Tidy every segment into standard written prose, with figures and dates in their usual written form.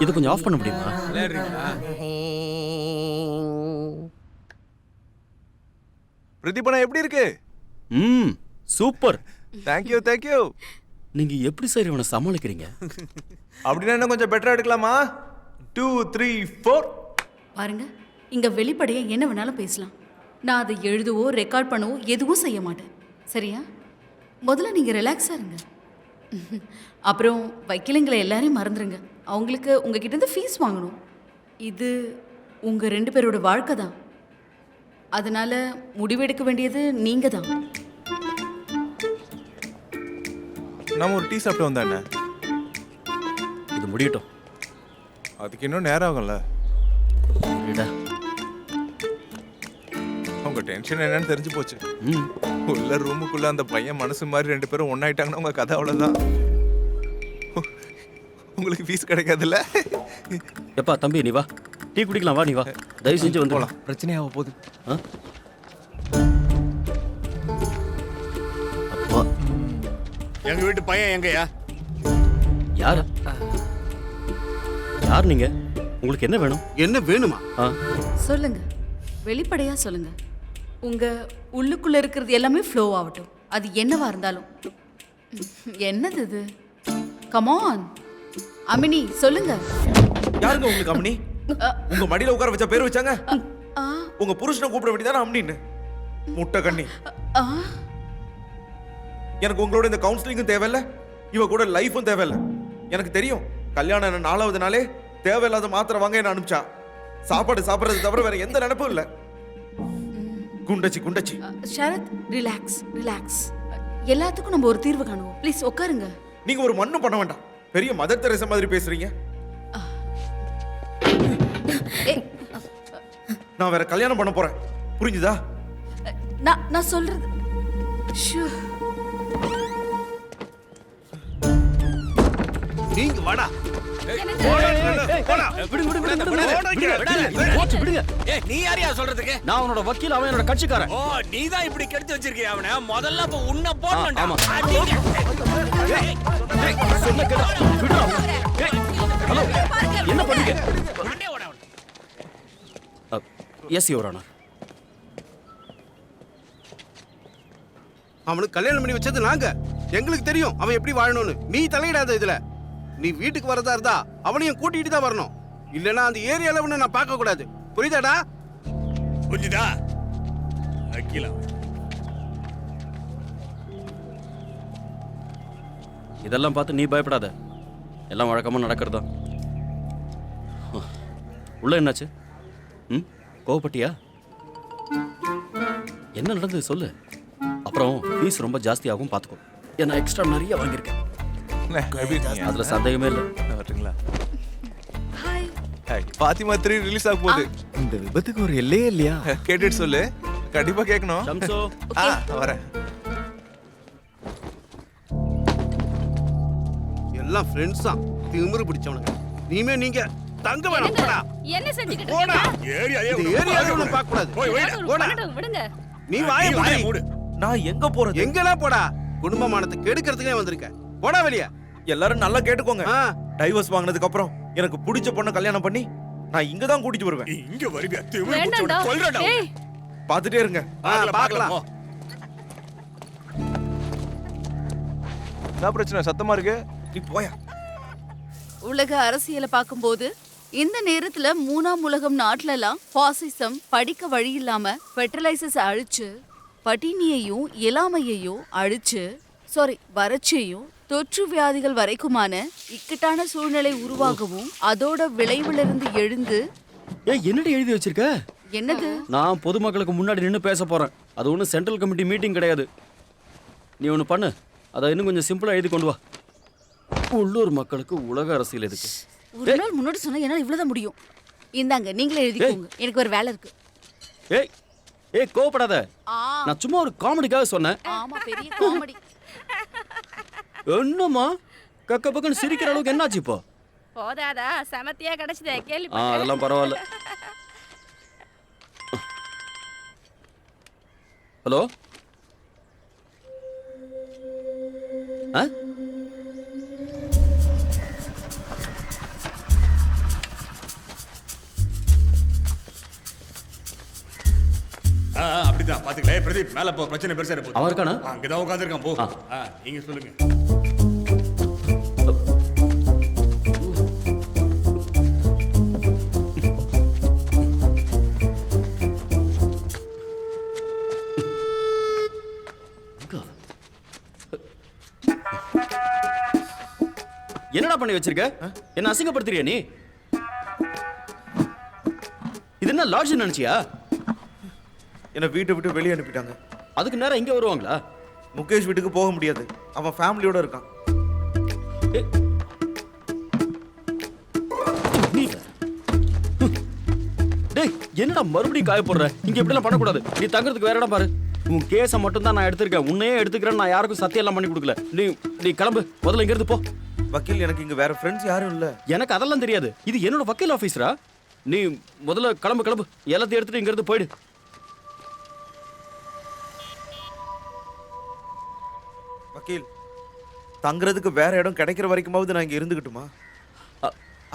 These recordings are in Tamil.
இதை கொஞ்சம் ஆஃப் பண்ண முடியுமா? பிரதீபனா எப்படி இருக்கு? சூப்பர். Thank you thank you. நீங்க எப்படி சார் இவனை சமாளிக்கிறீங்க? அப்படின்னா இன்னும் கொஞ்சம் பெட்டரா எடுக்கலாமா? 2 3 4. பாருங்க, இங்க வெளிப்படையா என்ன வேணாலும் பேசலாம். நான் அதை எழுதவோ ரெக்கார்ட் பண்ணவோ எதுவும் செய்ய மாட்டேன். சரியா? முதல்ல நீங்க ரிலாக்ஸா இருங்க. அப்புறம் வைக்கலைங்களை எல்லாரையும் மறந்துடுங்க. அவங்களுக்கு உங்ககிட்ட இருந்து ஃபீஸ் வாங்கணும். இது உங்க 2 பேரோட வாழ்க்கை தான். அதனால முடிவெடுக்க வேண்டியது நீங்க தான். நம்ம ஒரு டீ சாப்பிட்டு வந்தானே. இது முடியட்டும். அதுக்கு இன்னும் நேரம் ஆகும்ல. சரிடா. உங்க டென்ஷன் என்னன்னு தெரிஞ்சு போச்சு. உள்ள ரூமுக்குள்ள அந்த பையன் மனசு மாதிரி 2 பேரும் ஒன்னாயிட்டாங்கன்னா உங்க கதை அவ்வளவுதான். உங்களுக்கு ஃபீஸ் கிடைக்காதுல்ல? எப்பா தம்பி, நீ வா, டீ குடிக்கலாம். வா, நீ வா, தயவு செஞ்சு வந்து போலாம். பிரச்சனையாக போகுது. அப்பா, எங்க வீட்டு பையன் எங்கயா? யார் யார் நீங்க? உங்களுக்கு என்ன வேணும்? என்ன வேணுமா? சொல்லுங்க, வெளிப்படையா சொல்லுங்க. உங்க உள்ளுக்குள்ள இருக்கிறது எல்லாமே ஃப்ளோ ஆகட்டும். அது என்னவா இருந்தாலும். என்னது இது? கமான் அமினி, சொல்லுங்க. யாருங்க உங்களுக்கு அம்னி? உங்க மடியில உட்கார வச்ச பேர் வச்சாங்க? உங்க புருஷனை கூப்பிட வேண்டியதானே அம்னின்னு? முட்டை கண்ணி. எனக்கு உங்களோட இந்த கவுன்சிலிங்கும் தேவையில்ல, இவ கூட லைஃபும் தேவையில்ல. எனக்கு தெரியும், கல்யாணம் 4வது நாளே தேவையில்லாத மாத்திரை வாங்க என்ன அனுப்பிச்சா. சாப்பாடு சாப்பிட்றது தவிர வேற எந்த நினைப்பும் இல்லை. குண்டச்சி குண்டச்சி. Sharath, relax relax. எல்லாத்துக்கும் நம்ம ஒரு தீர்வு காணுவோம். ப்ளீஸ் உட்காருங்க. நீங்க ஒரு மண்ணும் பண்ண வேண்டாம். பெரிய மதர் தெரேசா மாதிரி பேசுறீங்க. நான் வேற கல்யாணம் பண்ண போறேன், புரிஞ்சுதா? நான் சொல்றது. நீங்க வாடா. நீ யாரையா சொல்றதுக்கு? நான் அவனோட வக்கீல், அவன் என்னோட கட்சிக்காரன். ஓ, நீதான் இப்படி கெடுத்து வச்சிருக்கிய அவனை. முதல்ல அப்ப உன்னை போடணும்டா. ஆமா. சொன்ன கேளு. விடுடா. ஹலோ, என்ன பண்ணீங்க? Yes your honour. அவனுக்கு கல்யாணம் பண்ணி வச்சது நாங்க. எங்களுக்கு தெரியும் அவன் எப்படி வாழணும்னு. நீ தலையிடாத இதுல. நீ வீட்டுக்கு வரதா இருந்தா அவனையும் கூட்டிட்டு தான் வரணும். இல்லனா அந்த ஏரியால அவனை நான் பார்க்க கூடாது. புரியுதாடா? புரியுதா? அகிலா, இதெல்லாம் பார்த்து நீ பயப்படாத. எல்லாம் வழக்கமா நடக்கிறதா. உள்ள என்னாச்சு? கோவப்பட்டியா? என்ன நடந்தது சொல்லு. அப்புறம் ஃபீஸ் ரொம்ப ஜாஸ்தியாகும், பார்த்துக்கோ. ஏன்னா எக்ஸ்ட்ரா நிறைய வாங்கியிருக்கேன். அதுல சந்தேகமே இல்லை. ஹாய். பாத்திமா 3 ரிலீஸ் ஆக போகுது. இந்த விபத்துக்கு ஒரு எல்லையே இல்லையா? கேட்டுட்டு சொல்லு, கண்டிப்பா கேட்கணும். சம்சோ, வரேன். எல்லாம் ஃப்ரெண்ட்ஸ் தான். திமிரு பிடிச்சவனுங்க. நீங்க தங்க வேணாம். போடா. என்ன செஞ்சுக்கிட்டு போடா. இருக்கீங்க? ஏரியால ஒண்ணும் பார்க்க கூடாது. போடா. விடுங்க. நீ வாயை மூடு. நான் எங்க போறது? எங்கலாம் போடா. குடும்பமானத்தை கெடுக்கிறதுக்கே வந்திருக்க. போடா வெளிய. எல்லாரும் நல்லா கேட்டுக்கோங்க. டைவர்ஸ் வாங்குனதுக்கு அப்புறம் எனக்கு பிடிச்ச பொண்ணை கல்யாணம் பண்ணி நான் இங்க தான் கூட்டிட்டு வருவேன். இங்க வருங்க. வேண்டாம்டா. ஏய், பாத்துட்டே இருங்க. பார்க்கலாம். என்ன பிரச்சனை? சத்தமா இருக்கு. நீ போயா. உலக அரசியலை பார்க்கும்போது இந்த நேரத்துல 3ஆம் உலகம் நாட்டிலலாம் பாசிசம் படிக்க வழி இல்லாம ஃபெர்டிலைசர்ஸ் அழிச்சு பட்டினியையும் இயலாமையையும் அழிச்சு வறட்சியையும் தொற்று வியாதிகள் வரைக்குமான இக்கட்டான சூழ்நிலை உருவாகவும் அதோட விளைவிலிருந்து எழுந்து. என்னடி எழுதி வச்சிருக்க? என்னது? நான் பொதுமக்களுக்கு முன்னாடி நின்று பேச போறேன். அது ஒன்றும் சென்ட்ரல் கமிட்டி மீட்டிங் கிடையாது. நீ ஒன்று பண்ணு, அதை இன்னும் கொஞ்சம் சிம்பிளா எழுதி கொண்டு வா. உள்ளூர் மக்களுக்கு உலக அரசியல் எதுக்கு? ஒரு நாள் முன்னாடி சொன்னா என்னால இவ்வளவுதான் முடியும். இந்தாங்க, நீங்களே எழுதிக்கோங்க. எனக்கு ஒரு வேலை இருக்கு. ஏய் கோவப்படாத. நான் சும்மா ஒரு காமெடிக்காக சொன்னேன். ஆமா, பெரிய காமெடி. என்னம்மா கக்க பக்கன்னு சிரிக்கிற அளவுக்கு என்னாச்சு இப்போ? போதாதா? சமத்தியா கிடைச்சதே கேள்வி. அதெல்லாம் பரவாயில்ல. ஹலோ, அப்படிதான் பாத்துக்கல. பிரதீப் மேல போ, பிரச்சனை பெருசா இருப்போம். அவன் இருக்கானா? அங்கதான் உட்காந்துருக்கான். போ. ஆ. நீங்க சொல்லுங்க. என்னடா பண்ணி வச்சிருக்க? என்ன அசிங்கப்படுத்துறியா நீ? இது என்ன லாட்ஜ் நினைச்சியா? என்னை வீட்டை விட்டு வெளியே அனுப்பிட்டாங்க. அதுக்கு நேரம் இங்க வருவாங்களா? முகேஷ் வீட்டுக்கு போக முடியாது, அவன் ஃபேமிலியோட இருக்கான். ஏய். நீ வேற. டேய், என்னடா மறுபடியும் காய போடுற? இங்க இப்படிலாம் பண்ணக்கூடாது. நீ தங்குறதுக்கு வேற இடம் பாரு. உன் கேஸை மட்டும் தான் நான் எடுத்திருக்கேன். உன்னையே எடுத்துக்கிறேன். நான் யாருக்கும் சத்தியம் எல்லாம் பண்ணி கொடுக்கல. நீ கிளம்பு, முதல்ல இங்க இருந்து போ. வக்கீல், எனக்கு இங்க வேற ஃப்ரெண்ட்ஸ் யாரும் இல்ல. எனக்கு அதெல்லாம் தெரியாது. இது என்னோட வக்கீல் ஆபீஸ்ரா. நீ முதல்ல கிளம்பு. எல்லாத்தையும் எடுத்துட்டு இங்க இருந்து போயிடு. வக்கீல், தங்குறதுக்கு வேற இடம் கிடைக்கிற வரைக்குமாவது நான் இங்க இருந்துகிட்டுமா?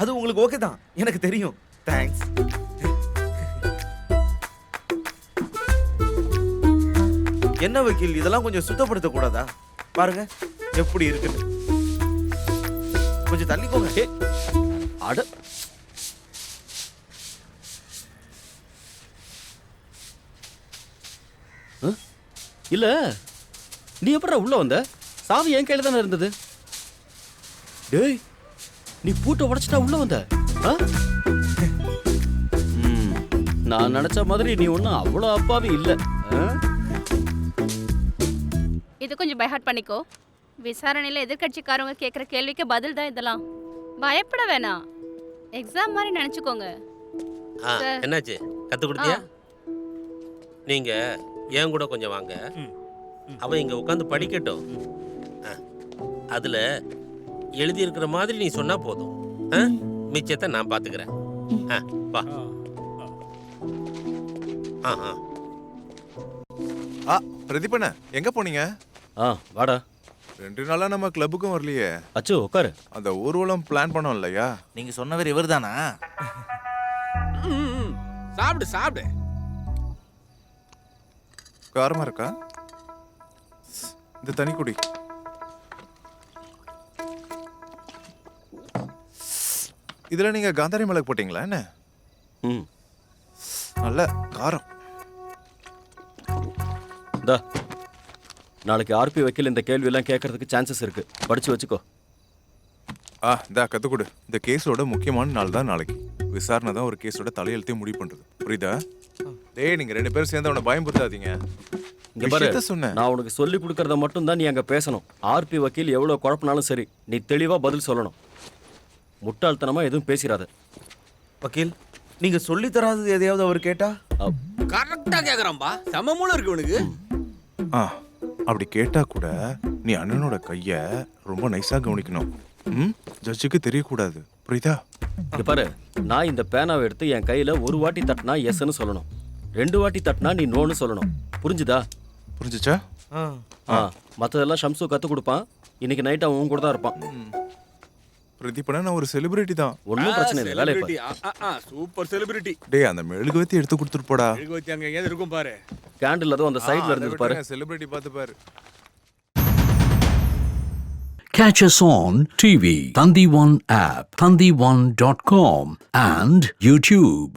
அது உங்களுக்கு ஓகே தான், எனக்கு தெரியும். தேங்க்ஸ். என்ன வக்கீல், இதெல்லாம் கொஞ்சம் சுத்தப்படுத்த கூடாதா? பாருங்க எப்படி இருக்குன்னு. கொஞ்சம் தள்ளிக்கோங்க. ஏய், அட இல்ல, நீ எப்படா உள்ள வந்த? சாவி என் கையில தானே இருந்தது. டேய், நீ பூட்டை உடைச்சிட்டா உள்ள வந்த? ஆ? நான் நினைச்ச மாதிரி நீ ஒன்னும் அவ்வளோ அப்பாவி இல்ல. ஆ? இது கொஞ்சம் பை ஹார்ட் பண்ணிக்கோ. விசாரணையில எதிர்க்கட்சிக்காரங்க கேட்குற கேள்விக்கு பதில் தான் இதெல்லாம். பயப்பட வேணாம், எக்ஸாம் மாதிரி நினைச்சுக்கோங்க. சார். என்னாச்சு, கத்து கொடுத்தியா? நீங்க ஏன் கூட கொஞ்சம் வாங்க. அவன் இங்க உட்காந்து படிக்கட்டும். அதுல எழுதி இருக்கிற மாதிரி நீ சொன்னா போதும். மிச்சத்தை நான் பாத்துக்கிறேன். வா. பிரதீபண்ண, எங்க போனீங்க? வாடா. 2 நாளா நம்ம கிளப்புக்கும் வரலையே. அச்சு உட்காரு. அந்த ஊர்வலம் பிளான் பண்ணோம் இல்லையா? நீங்க சொன்னவர் இவர்தானா? சாப்பிடு. காரமா இருக்கா? இந்த தனி குடி. இதுல நீங்க காந்தாரி மிளகு போட்டீங்களா என்ன? நல்ல காரம். நாளைக்கு ஆர்பி வக்கீல் இந்த கேள்வி எல்லாம் கேட்கறதுக்கு சான்சஸ் இருக்கு. படிச்சு வச்சுக்கோ. கத்துக்கொடு. இந்த கேஸோட முக்கியமான நாள் தான் நாளைக்கு. விசாரணை தான் ஒரு கேஸோட தலையெழுத்தையும் முடிவு பண்றது. புரியுதா? டேய், நீங்க 2 பேரும் சேர்ந்து அவனை பயம்படுத்தாதீங்க. இங்க பாரு, நான் உனக்கு சொல்லி கொடுக்கறத மட்டும் தான் நீ அங்க பேசணும். ஆர்பி வக்கீல் எவ்வளவு குழப்பினாலும் சரி, நீ தெளிவா பதில் சொல்லணும். முட்டாள்தனமா எதுவும் பேசிடாத. வக்கீல், நீங்க சொல்லி தராதது எதையாவது அவர் கேட்டா? கரெக்டா கேக்குறான்பா. சமமூலம் இருக்கு உனக்கு. அப்படி கேட்டா கூட நீ அண்ணனோட கைய ரொம்ப நைஸா கவனிக்கணும். ஜட்ஜுக்கு தெரியக்கூடாது. புரியுதா? இங்க பாரு, நான் இந்த பேனாவை எடுத்து என் கையில ஒரு வாட்டி தட்டினா எஸ்ன்னு சொல்லணும், 2 வாட்டி தட்டினா நீ நோன்னு சொல்லணும். புரிஞ்சுதா? புரிஞ்சுச்சா? மத்ததெல்லாம் ஷம்சு கத்து கொடுப்பான். இன்னைக்கு நைட் அவன் உன் கூட தான் இருப்பான். பிரதீபனா, நான் ஒரு செலிபிரிட்டி தான். ஒன்னும் பிரச்சனை இல்லை, வேலையை பாரு. Super celebrity. டேய், அந்த மெழுகுவத்தி எடுத்து கொடுத்துட்டு போடா. மெழுகுவத்தி அங்க எங்கேயாவது இருக்கும் பாரு. கேண்டில் அதுவும் அந்த சைடுல இருந்து பாரு. செலிபிரிட்டி பார்த்து பாரு. Catch us on TV, Thandivan app, thandivan.com and YouTube.